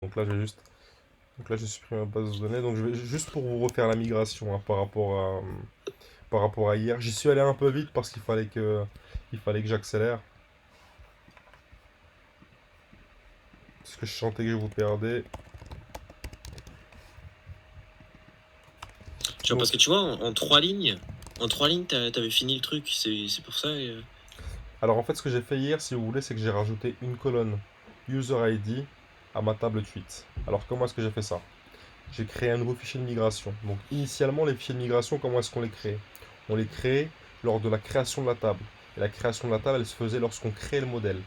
Donc là, donc là, j'ai supprimé ma base de données. Donc je vais juste pour vous refaire la migration hein, par rapport à hier. J'y suis allé un peu vite parce il fallait que j'accélère. Parce que je sentais que je vous perdais. Tu vois, Donc, parce que tu vois, en trois lignes, t'avais fini le truc. C'est pour ça. alors en fait, ce que j'ai fait hier, si vous voulez, c'est que j'ai rajouté une colonne user ID à ma table tweet. Alors comment est-ce que j'ai fait ça? J'ai créé un nouveau fichier de migration. Donc initialement, les fichiers de migration, comment est-ce qu'on les crée? On les crée lors de la création de la table. Et la création de la table, elle se faisait lorsqu'on crée le modèle.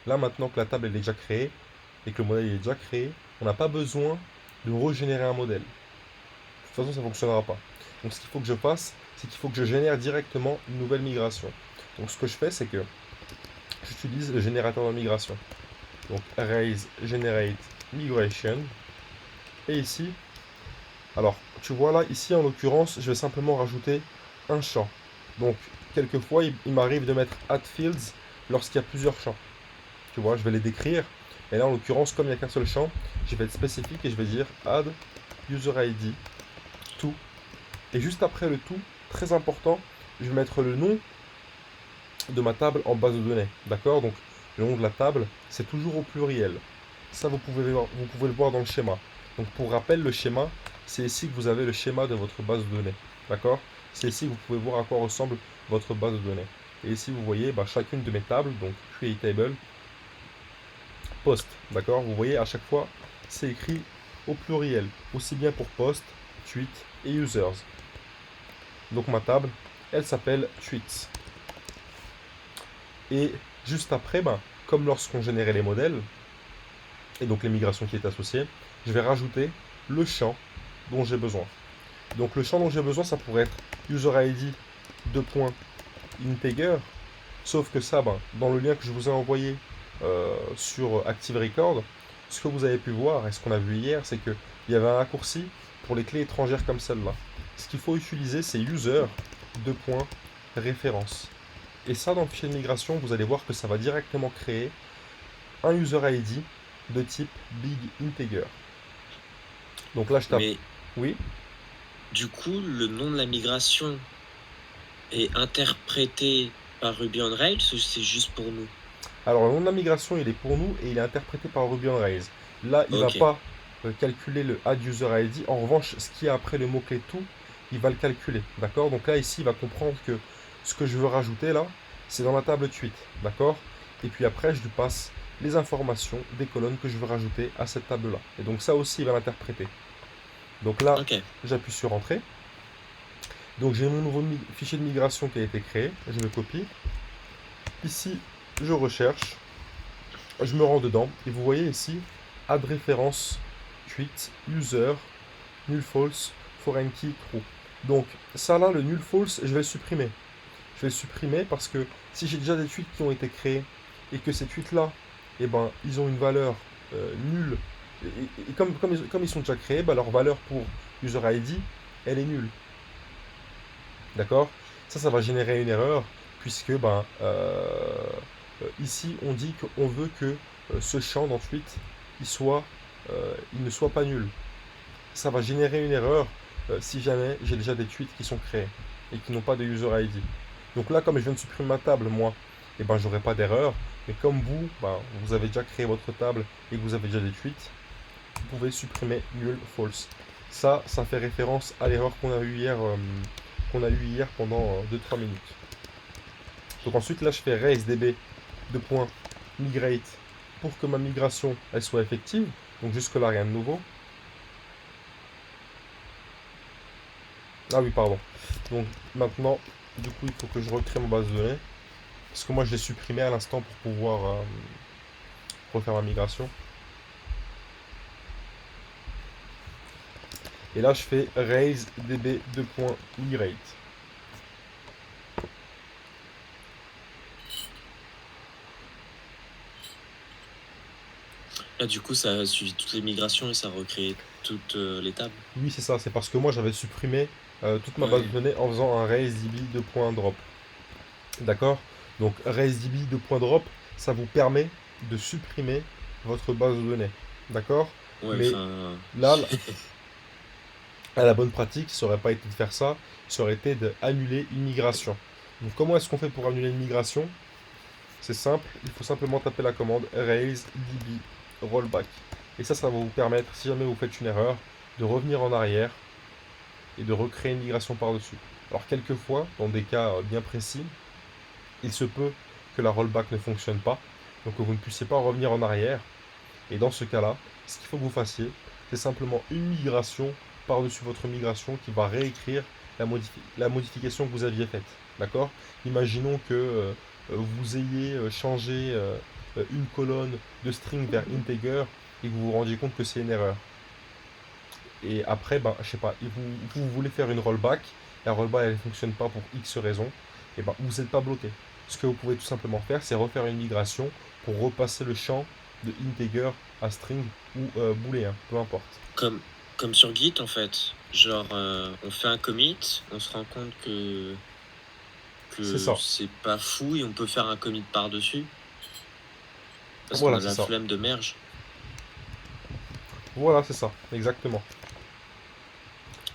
Là, maintenant que la table elle est déjà créée et que le modèle est déjà créé, on n'a pas besoin de régénérer un modèle. De toute façon, ça ne fonctionnera pas. Donc ce qu'il faut que je fasse, c'est qu'il faut que je génère directement une nouvelle migration. Donc ce que je fais, c'est que j'utilise le générateur de migration. Donc raise generate migration. Et ici, alors tu vois là, ici en l'occurrence, je vais simplement rajouter un champ. Donc quelquefois, il m'arrive de mettre add fields lorsqu'il y a plusieurs champs. Tu vois, je vais les décrire. Et là, en l'occurrence, comme il n'y a qu'un seul champ, je vais être spécifique et je vais dire add user ID to. Et juste après le to, très important, je vais mettre le nom de ma table en base de données. D'accord? Donc, le nom de la table, c'est toujours au pluriel. Ça, vous pouvez le voir dans le schéma. Donc, pour rappel, le schéma, c'est ici que vous avez le schéma de votre base de données. D'accord? C'est ici que vous pouvez voir à quoi ressemble votre base de données. Et ici, vous voyez chacune de mes tables, donc create table, post. D'accord? Vous voyez, à chaque fois, c'est écrit au pluriel, aussi bien pour post, tweet et users. Donc, ma table, elle s'appelle tweets. Et juste après, comme lorsqu'on générait les modèles, et donc les migrations qui étaient associées, je vais rajouter le champ dont j'ai besoin. Donc le champ dont j'ai besoin, ça pourrait être user ID integer, sauf que ça, dans le lien que je vous ai envoyé sur Active Record, ce que vous avez pu voir et ce qu'on a vu hier, c'est qu'il y avait un raccourci pour les clés étrangères comme celle-là. Ce qu'il faut utiliser, c'est user référence. Et ça, dans le fichier de migration, vous allez voir que ça va directement créer un user ID de type big integer. Donc là, je tape. Mais Oui. du coup, le nom de la migration est interprété par Ruby on Rails ou c'est juste pour nous? Alors, le nom de la migration, il est pour nous et il est interprété par Ruby on Rails. Là, il ne va Ok. pas calculer le add user ID. En revanche, ce qui est après le mot-clé tout, il va le calculer. D'accord? Donc là, ici, il va comprendre que ce que je veux rajouter là, c'est dans la table tweet. D'accord? Et puis après, je lui passe les informations des colonnes que je veux rajouter à cette table-là. Et donc ça aussi, il va l'interpréter. Donc là, Ok. j'appuie sur Entrée. Donc j'ai mon nouveau fichier de migration qui a été créé. Je le copie. Ici, je recherche. Je me rends dedans. Et vous voyez ici, add référence, tweet, user, null false, foreign key, true. Donc ça là, le null false, je vais le supprimer. Je vais le supprimer parce que si j'ai déjà des tweets qui ont été créés et que ces tweets là, ils ont une valeur nulle. Et comme ils sont déjà créés, leur valeur pour user ID, elle est nulle. D'accord? Ça va générer une erreur, puisque ici, on dit qu'on veut que ce champ d'ensuite, il ne soit pas nul. Ça va générer une erreur si jamais j'ai déjà des tweets qui sont créés et qui n'ont pas de user ID. Donc là, comme je viens de supprimer ma table, moi, j'aurai pas d'erreur. Mais comme vous, vous avez déjà créé votre table et que vous avez déjà des tweets, vous pouvez supprimer null false. Ça fait référence à l'erreur qu'on a eu hier pendant 2-3 minutes. Donc ensuite là je fais raise db de point migrate pour que ma migration elle soit effective. Donc jusque là rien de nouveau. Ah oui pardon. Donc maintenant du coup il faut que je recrée ma base de données. Parce que moi je l'ai supprimé à l'instant pour pouvoir refaire ma migration. Et là je fais raise db de point migrate. Là, du coup, ça a suivi toutes les migrations et ça a recréé toutes les tables. Oui c'est ça, c'est parce que moi j'avais supprimé toute ma base de Ouais. données en faisant un raise db de point drop. D'accord? Donc RaceDB 2.drop, ça vous permet de supprimer votre base de données. d'accord? Ouais, Mais enfin. là, la bonne pratique, ça aurait pas été de faire ça, ça aurait été d'annuler une migration. Donc comment est-ce qu'on fait pour annuler une migration? C'est simple, il faut simplement taper la commande raise db rollback. Et ça va vous permettre, si jamais vous faites une erreur, de revenir en arrière et de recréer une migration par-dessus. Alors quelquefois, dans des cas bien précis, il se peut que la rollback ne fonctionne pas, donc que vous ne puissiez pas revenir en arrière. Et dans ce cas-là, ce qu'il faut que vous fassiez, c'est simplement une migration par-dessus votre migration qui va réécrire la modification que vous aviez faite. D'accord? Imaginons que vous ayez changé une colonne de string vers integer et que vous vous rendiez compte que c'est une erreur. Et après, ben, je sais pas, vous voulez faire une rollback, la rollback elle ne fonctionne pas pour X raisons, et ben vous n'êtes pas bloqué. Ce que vous pouvez tout simplement faire, c'est refaire une migration pour repasser le champ de integer à string ou booléen, peu importe. Comme, comme sur Git, en fait. Genre, on fait un commit, on se rend compte C'est que ça. c'est pas fou et on peut faire un commit par-dessus. Parce qu'on Voilà, a c'est la ça. flemme de merge. Voilà, c'est ça, exactement.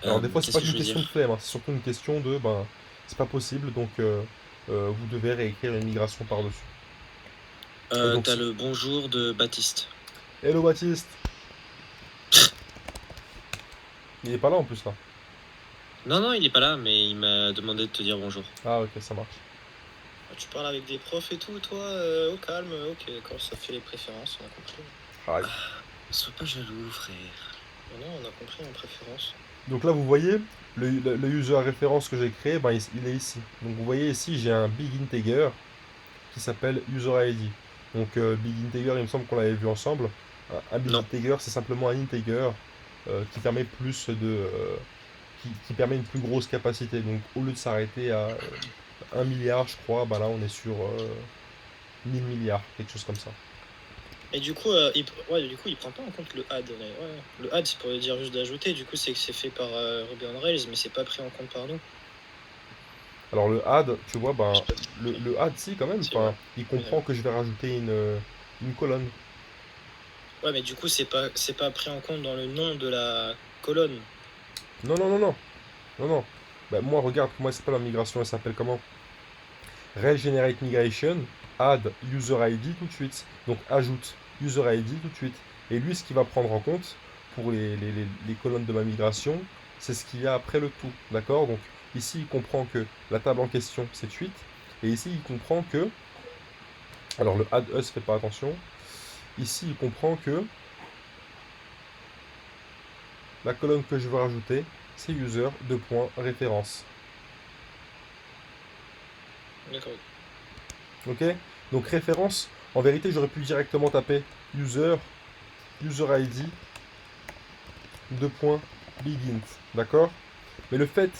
Alors des fois, c'est Qu'est-ce pas que je qu'une veux question de dire? flemme, hein, c'est surtout une question de, ben, c'est pas possible, donc vous devez réécrire une migration par-dessus. Donc T'as le bonjour de Baptiste. hello Baptiste. Il est pas là en plus là. Non, non, il est pas là, mais il m'a demandé de te dire bonjour. Ah ok, ça marche. Tu parles avec des profs et tout, toi, au calme, ok, d'accord, ça fait les préférences, on a compris. Aïe. Sois pas jaloux, frère. Non, non, on a compris en préférence. Donc là, vous voyez, le user référence que j'ai créé, ben, il est ici. Donc vous voyez ici, j'ai un big integer qui s'appelle user ID. Donc big integer, il me semble qu'on l'avait vu ensemble. Un big Non. integer, c'est simplement un integer qui permet plus de, qui permet une plus grosse capacité. Donc au lieu de s'arrêter à 1 milliard, je crois, ben là on est sur 1000 milliards, quelque chose comme ça. Et du coup, il prend pas en compte le add. Ouais. Le add, c'est pour dire juste d'ajouter, du coup, c'est que c'est fait par Ruby on Rails, mais c'est pas pris en compte par nous. Alors le add, tu vois, ben, Je sais pas. le add, si quand même, C'est enfin, vrai. il Oui, comprend d'accord. que je vais rajouter une colonne. Ouais, mais du coup, c'est pas pris en compte dans le nom de la colonne. Non, non, non, non. Non, non. Ben, moi, regarde comment elle s'appelle la migration. Elle s'appelle comment? Regenerate Migration, add user ID tout de suite. Donc, ajoute user ID tout de suite. Et lui, ce qu'il va prendre en compte pour les colonnes de ma migration, c'est ce qu'il y a après le tout. D'accord? Donc, ici, il comprend que la table en question, c'est 8. Et ici, il comprend que. Alors, le add us, fait pas attention. Ici, il comprend que la colonne que je veux rajouter, c'est user, deux points, référence. D'accord. Ok? Donc référence, en vérité, j'aurais pu directement taper user, user ID, deux points, big int. D'accord? Mais le fait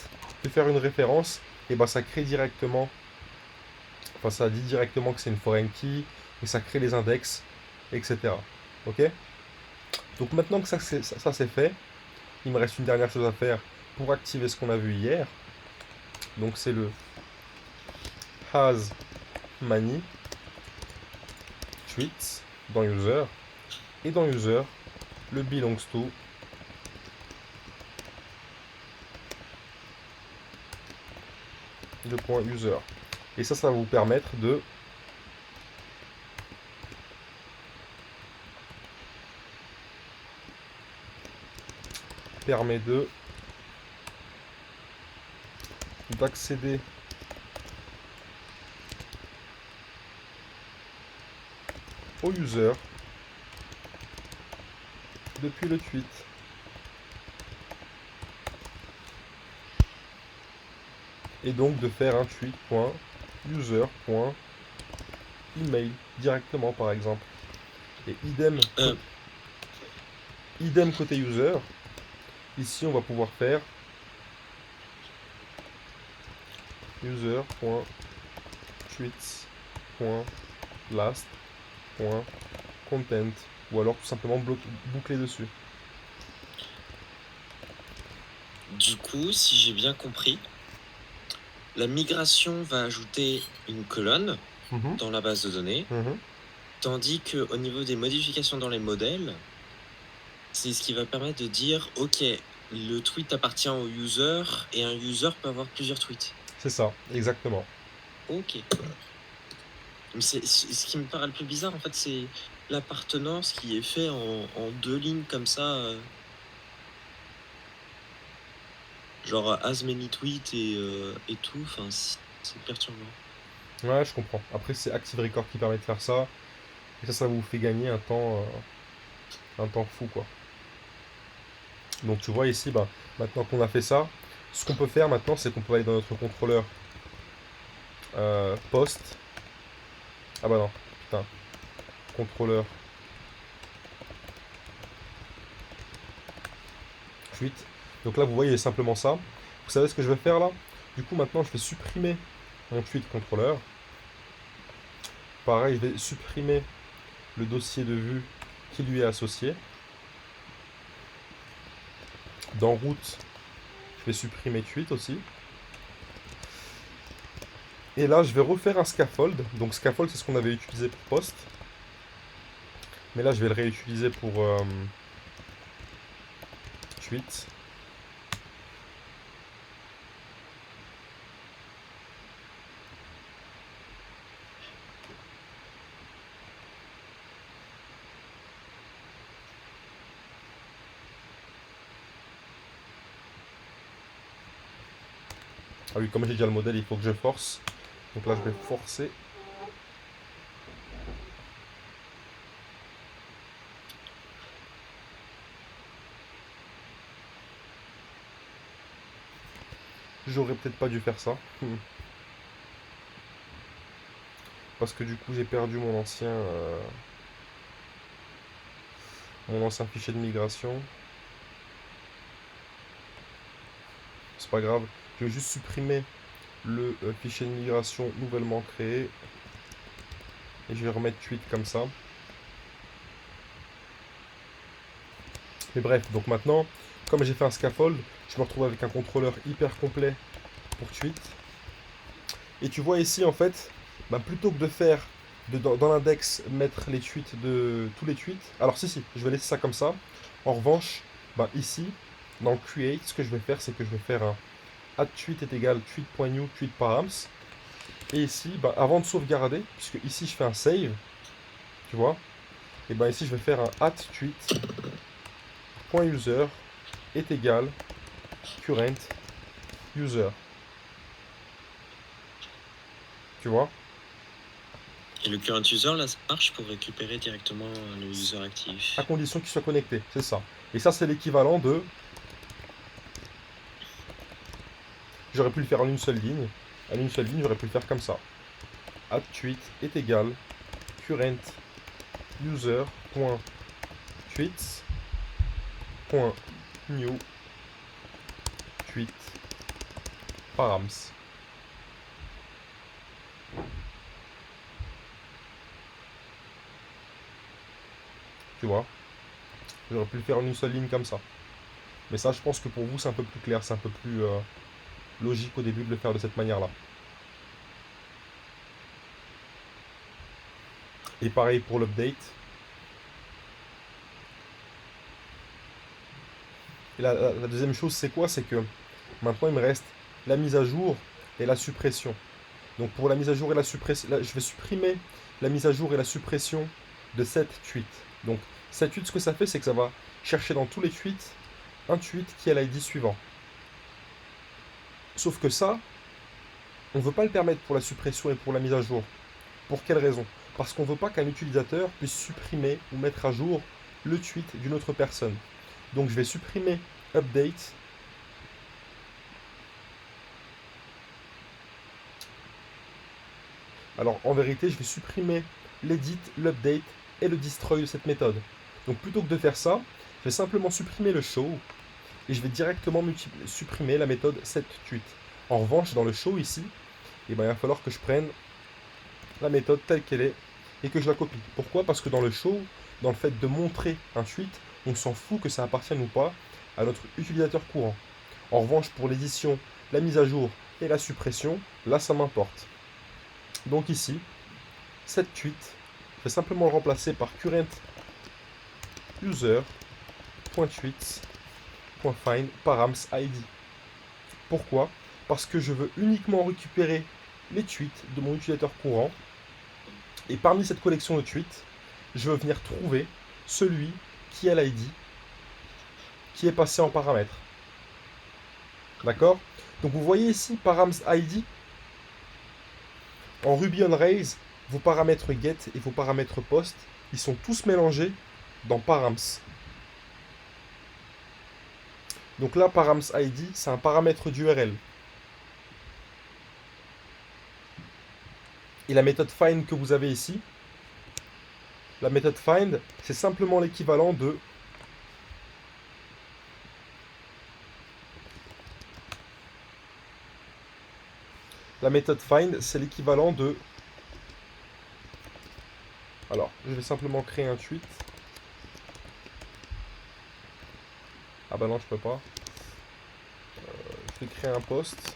de faire une référence, et ben ça crée directement, enfin ça dit directement que c'est une foreign key, et ça crée les index, etc. Ok? Donc maintenant que ça c'est fait, il me reste une dernière chose à faire pour activer ce qu'on a vu hier. Donc c'est le has many tweets dans user, et dans user, le belongs to le point user. Et ça va vous permettre de d'accéder au user depuis le tweet. Et donc de faire un tweet.user.email directement par exemple. Et idem côté user. Ici on va pouvoir faire user.tweets.last.content ou alors tout simplement boucler dessus. Du coup, si j'ai bien compris, la migration va ajouter une colonne Mhm, dans la base de données, mhm. tandis qu'au niveau des modifications dans les modèles, C'est ce qui va permettre de dire, ok, le tweet appartient au user et un user peut avoir plusieurs tweets. C'est ça, exactement. Ok. Mais ce qui me paraît le plus bizarre, en fait, c'est l'appartenance qui est fait en deux lignes comme ça. Genre as many tweets et tout. Enfin, c'est perturbant. Ouais, je comprends. Après, c'est Active Record qui permet de faire ça. Et ça vous fait gagner un temps fou, quoi. Donc tu vois ici, bah, maintenant qu'on a fait ça, ce qu'on peut faire maintenant, c'est qu'on peut aller dans notre contrôleur post. Ah bah non, putain, contrôleur tweet. Donc là, vous voyez simplement ça. Vous savez ce que je vais faire là? Du coup, maintenant, je vais supprimer mon tweet contrôleur. Pareil, je vais supprimer le dossier de vue qui lui est associé. Dans route, je vais supprimer tweet aussi. Et là, je vais refaire un scaffold. Donc scaffold, c'est ce qu'on avait utilisé pour post. Mais là, je vais le réutiliser pour tweet. Ah oui, comme j'ai déjà le modèle, il faut que je force. Donc là, je vais forcer. J'aurais peut-être pas dû faire ça. Parce que du coup, j'ai perdu mon ancien fichier de migration. C'est pas grave. Je vais juste supprimer le fichier de migration nouvellement créé. Et je vais remettre tweet comme ça. Mais bref, donc maintenant, comme j'ai fait un scaffold, je me retrouve avec un contrôleur hyper complet pour tweet. Et tu vois ici, en fait, bah, plutôt que de faire dans l'index mettre les tweets de tous les tweets. Alors si, je vais laisser ça comme ça. En revanche, bah, ici, dans le create, ce que je vais faire, c'est que je vais faire un add tweet est égal tweet.new tweet params. Et ici, bah, avant de sauvegarder, puisque ici je fais un save, tu vois, et ben ici je vais faire un add tweet.user est égal current user. Tu vois? Et le current user, là, ça marche pour récupérer directement le user actif. À condition qu'il soit connecté, c'est ça. Et ça, c'est l'équivalent de. J'aurais pu le faire en une seule ligne. En une seule ligne, j'aurais pu le faire comme ça. Add tweet est égal current user.tweets.new tweet params. Tu vois? J'aurais pu le faire en une seule ligne comme ça. Mais ça, je pense que pour vous, c'est un peu plus clair, c'est un peu plus logique au début de le faire de cette manière-là. Et pareil pour l'update. Et la deuxième chose, c'est quoi? C'est que maintenant, il me reste la mise à jour et la suppression. Donc pour la mise à jour et la suppression, je vais supprimer la mise à jour et la suppression de cette tweet. Donc cette tweet, ce que ça fait, c'est que ça va chercher dans tous les tweets un tweet qui a l'ID suivant. Sauf que ça, on ne veut pas le permettre pour la suppression et pour la mise à jour. Pour quelle raison? Parce qu'on ne veut pas qu'un utilisateur puisse supprimer ou mettre à jour le tweet d'une autre personne. Donc je vais supprimer update. Alors en vérité, je vais supprimer l'edit, l'update et le destroy de cette méthode. Donc plutôt que de faire ça, je vais simplement supprimer le show et je vais directement supprimer la méthode setTweet. En revanche, dans le show ici, il va falloir que je prenne la méthode telle qu'elle est et que je la copie. Pourquoi? Parce que dans le show, dans le fait de montrer un tweet, on s'en fout que ça appartienne ou pas à notre utilisateur courant. En revanche, pour l'édition, la mise à jour et la suppression, là ça m'importe. Donc ici, cette tweet, je vais simplement le remplacer par current user index.tweets.find params id. Pourquoi? Parce que je veux uniquement récupérer les tweets de mon utilisateur courant. Et parmi cette collection de tweets, je veux venir trouver celui qui a l'ID qui est passé en paramètre. D'accord? Donc vous voyez ici params id. En Ruby on Rails, vos paramètres get et vos paramètres post, ils sont tous mélangés dans params. Donc là, params id, c'est un paramètre d'URL. Et la méthode find que vous avez ici, la méthode find, c'est simplement l'équivalent de la méthode find, c'est l'équivalent de... Alors, je vais simplement créer un tweet. Ah bah non, je peux pas. Je vais créer un post.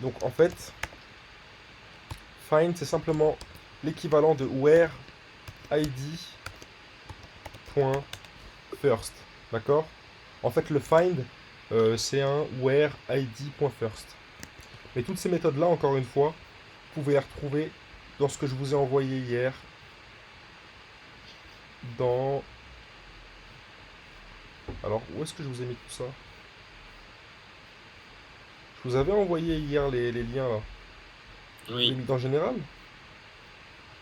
Donc en fait, find c'est simplement l'équivalent de where id.first. D'accord? En fait, le find, c'est un where id.first. Mais toutes ces méthodes-là, encore une fois, vous pouvez les retrouver dans ce que je vous ai envoyé hier. Dans... Alors, où est-ce que je vous ai mis tout ça? Je vous avais envoyé hier les liens là. Vous les Oui. mis dans général?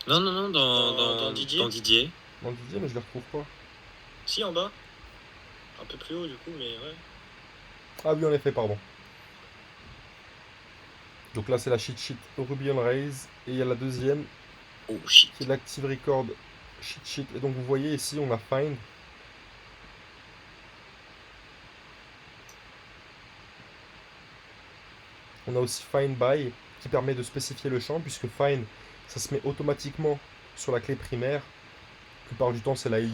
Non, non, non, Dans Didier. dans Didier. Dans Didier, mais je les retrouve pas. Si, en bas. Un peu plus haut, du coup, mais ouais. Ah oui, en effet, pardon. Donc là, c'est la cheat sheet Ruby on Rails. Et il y a la deuxième, Oh shit. qui est l'Active Record cheat sheet. Et donc, vous voyez ici, on a find. On a aussi find by, qui permet de spécifier le champ, puisque find, ça se met automatiquement sur la clé primaire. La plupart du temps, c'est la ID.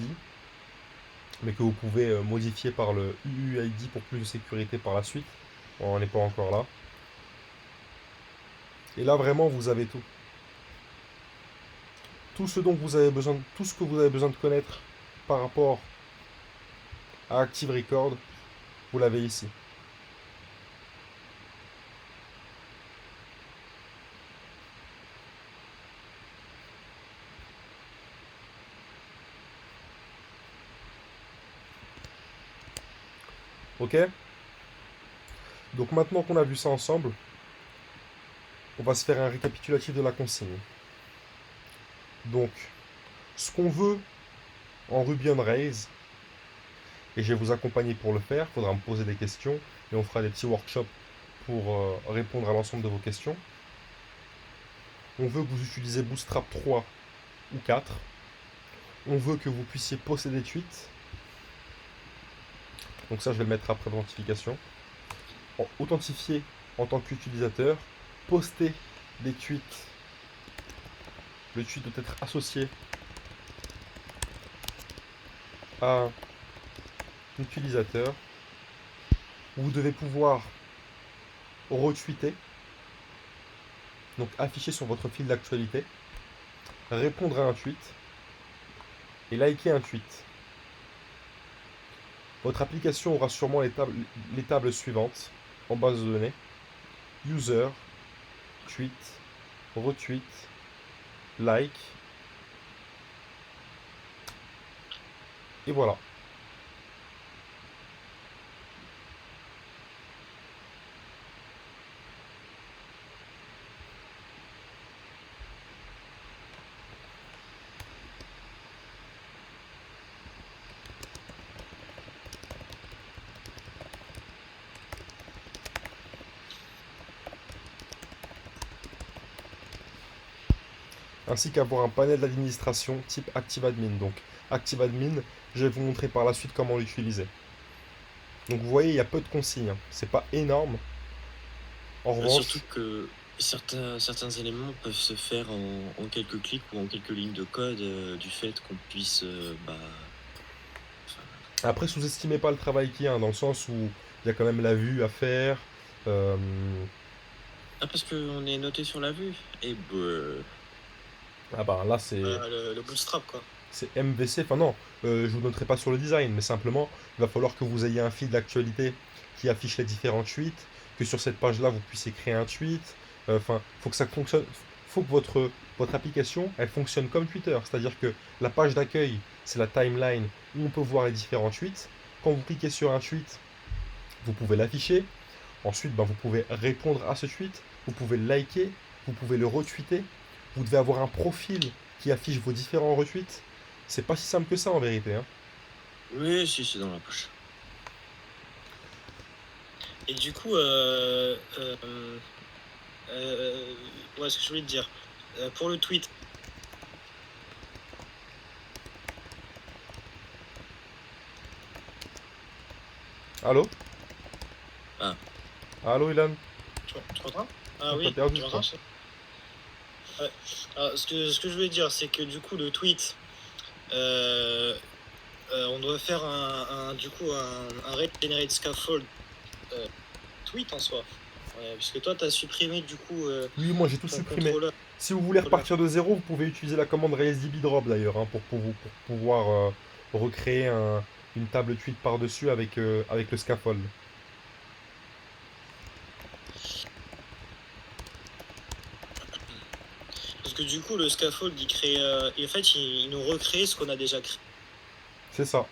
Mais que vous pouvez modifier par le UUID pour plus de sécurité par la suite. On n'est pas encore là. Et là, vraiment, vous avez tout. Tout ce dont vous avez besoin, tout ce que vous avez besoin de connaître par rapport à Active Record, vous l'avez ici. Ok? Donc maintenant qu'on a vu ça ensemble, on va se faire un récapitulatif de la consigne. Donc, ce qu'on veut en Ruby on Rails, et je vais vous accompagner pour le faire, il faudra me poser des questions, et on fera des petits workshops pour répondre à l'ensemble de vos questions. On veut que vous utilisez Bootstrap 3 ou 4. On veut que vous puissiez poster des tweets. Donc ça, je vais le mettre après l'authentification. Authentifier en tant qu'utilisateur. Poster des tweets. Le tweet doit être associé à un utilisateur. Vous devez pouvoir retweeter. Donc afficher sur votre fil d'actualité. Répondre à un tweet. Et liker un tweet. Votre application aura sûrement les tables suivantes en base de données. User, tweet, retweet, like. Et voilà. Ainsi qu'avoir un panel d'administration type ActiveAdmin. Donc ActiveAdmin, je vais vous montrer par la suite comment l'utiliser. Donc vous voyez, il y a peu de consignes. C'est pas énorme. En revanche, Surtout que certains éléments peuvent se faire en quelques clics ou en quelques lignes de code du fait qu'on puisse après, sous-estimez pas le travail qu'il y a, dans le sens où il y a quand même la vue à faire. Ah, parce qu'on est noté sur la vue. Et bah... Ah bah là c'est Le bootstrap, quoi. MVC, enfin non, je vous noterai pas sur le design, mais simplement il va falloir que vous ayez un fil d'actualité qui affiche les différents tweets, que sur cette page-là vous puissiez créer un tweet, enfin faut que ça fonctionne, faut que votre application elle fonctionne comme Twitter, c'est-à-dire que la page d'accueil c'est la timeline où on peut voir les différents tweets, quand vous cliquez sur un tweet vous pouvez l'afficher, ensuite ben, vous pouvez répondre à ce tweet, vous pouvez le liker, vous pouvez le retweeter, vous devez avoir un profil qui affiche vos différents retweets. C'est pas si simple que ça en vérité, hein. Oui, si, c'est dans la poche. Et du coup, ouais, ce que je voulais te dire. Pour le tweet, Allô? Ah. Allô Ilan? tu m'entends? Ah On t'a oui, perdu, tu je m'entends? crois. Ouais. Alors, ce que je voulais dire, c'est que du coup, le tweet, on doit faire du coup, un regenerate scaffold tweet en soi. Ouais, puisque toi, tu as supprimé du coup Oui, moi j'ai tout ton supprimé. contrôleur. Si vous voulez repartir de zéro, vous pouvez utiliser la commande raisedbdrop d'ailleurs, hein, pour pouvoir recréer une table tweet par-dessus avec le scaffold. Parce que du coup, le scaffold, il crée. Et en fait, il nous recrée ce qu'on a déjà créé. C'est ça.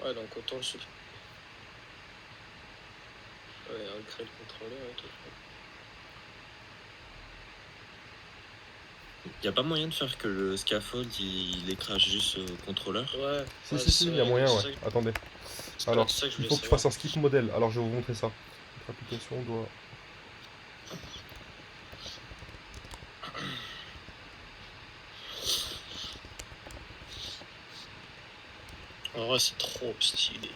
Ouais, donc autant le supprimer. Ouais, recréer le contrôleur et tout. Y a pas moyen de faire que le scaffold il écrase juste le contrôleur? Ouais, Si, ouais, si, si, il y a moyen, ouais. Attendez. Alors, c'est ça que je il voulais faut que tu savoir. fasses un skip modèle. Alors, je vais vous montrer ça. Votre application doit... En vrai, c'est trop stylé.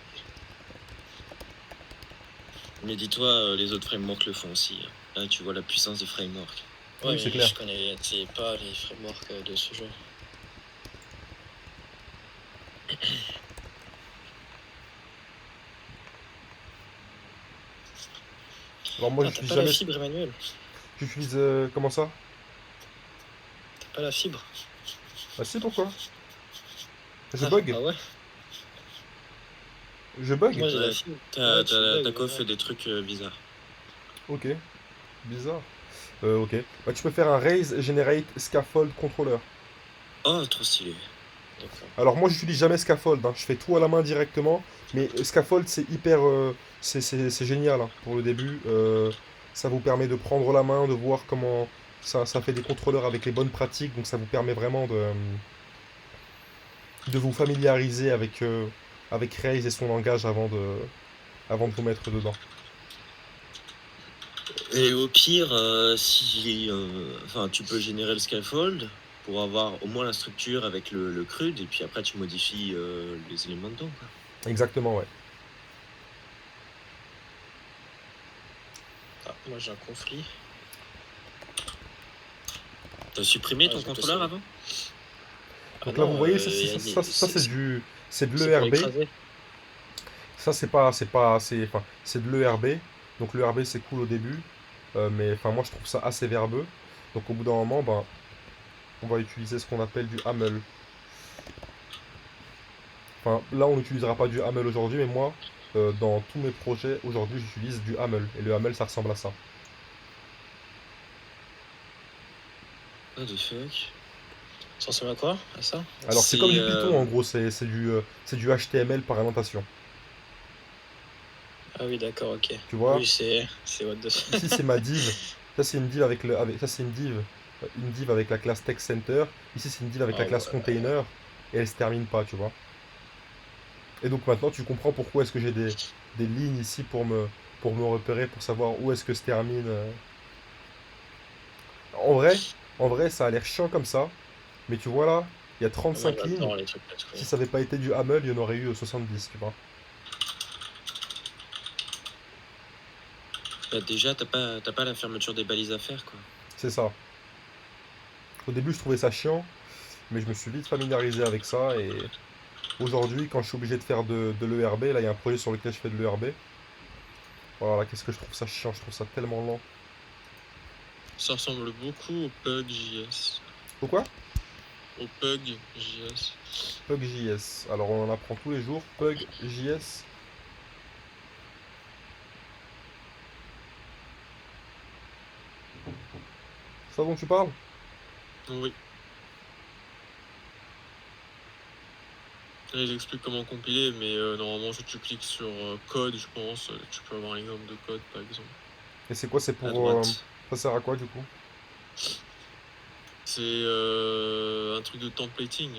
Mais dis-toi, les autres frameworks le font aussi, hein. Là, tu vois la puissance des frameworks. Ouais, Oui, c'est mais clair. je connais pas les frameworks de ce genre. Alors, moi, Ah, t'as j'utilise pas la jamais... fibre, Emmanuel? J'utilise... comment ça? T'as pas la fibre? Ah si, pourquoi? Je Ah, bug? ah ouais? Je bug? Moi, j'ai la Ouais, fibre. t'as Ouais, tu bugs, quoi vraiment. fait des trucs bizarres. Ok. Bizarre. Ok. Bah, tu peux faire un raise generate scaffold controller. Oh, trop stylé. D'accord. Alors moi j'utilise jamais scaffold, hein. Je fais tout à la main directement, mais scaffold c'est hyper, c'est génial hein, pour le début. Ça vous permet de prendre la main, de voir comment ça fait des contrôleurs avec les bonnes pratiques, donc ça vous permet vraiment de vous familiariser avec Rails et son langage avant de vous mettre dedans. Et au pire, si, enfin, tu peux générer le scaffold pour avoir au moins la structure avec le CRUD, et puis après tu modifies les éléments dedans, quoi. Exactement, ouais. Ah, moi, j'ai un conflit. T'as supprimé Ah, ton je vais contrôleur passer. avant? Donc Ah là vous non, voyez, ça, c'est de c'est pour l'ERB. écraser. Ça c'est de l'ERB. Donc l'ERB c'est cool au début, mais enfin moi je trouve ça assez verbeux. Donc au bout d'un moment, ben, on va utiliser ce qu'on appelle du AML. Enfin là on n'utilisera pas du AML aujourd'hui, mais moi dans tous mes projets aujourd'hui j'utilise du AML. Et le AML ça ressemble à ça. What the fuck? Ça ressemble à quoi? À ça? Alors c'est comme C'est du Python en gros, c'est du HTML par annotation. Ah oui, d'accord, ok. Tu vois? Oui, c'est what the Ici c'est ma div. Ça c'est une div ça c'est une div avec la classe text center. Ici c'est une div avec la Ah classe ouais. container et elle se termine pas, tu vois. Et donc maintenant tu comprends pourquoi est-ce que j'ai des lignes ici pour me repérer, pour savoir où est-ce que se termine. En vrai, en vrai ça a l'air chiant comme ça, mais tu vois là, il y a Moi, 35 lignes. j'adore les trucs là-dessus. Si ça n'avait pas été du Hamel, il y en aurait eu 70, tu vois. bah, déjà, t'as pas la fermeture des balises à faire, quoi. C'est ça. Au début je trouvais ça chiant, mais je me suis vite familiarisé avec ça et aujourd'hui quand je suis obligé de faire de l'ERB, là il y a un projet sur lequel je fais de l'ERB, Voilà, qu'est-ce que je trouve ça chiant, je trouve ça tellement lent. Ça ressemble beaucoup au Pug.js. Pourquoi? Au Pug.js. Pug.js. Alors on en apprend tous les jours. Pug.js. C'est ça dont tu parles? Oui. Là, il explique comment compiler, mais normalement, si tu cliques sur code, je pense, tu peux avoir un exemple de code, par exemple. Et c'est quoi? C'est À pour. droite. Ça sert à quoi du coup? C'est un truc de templating.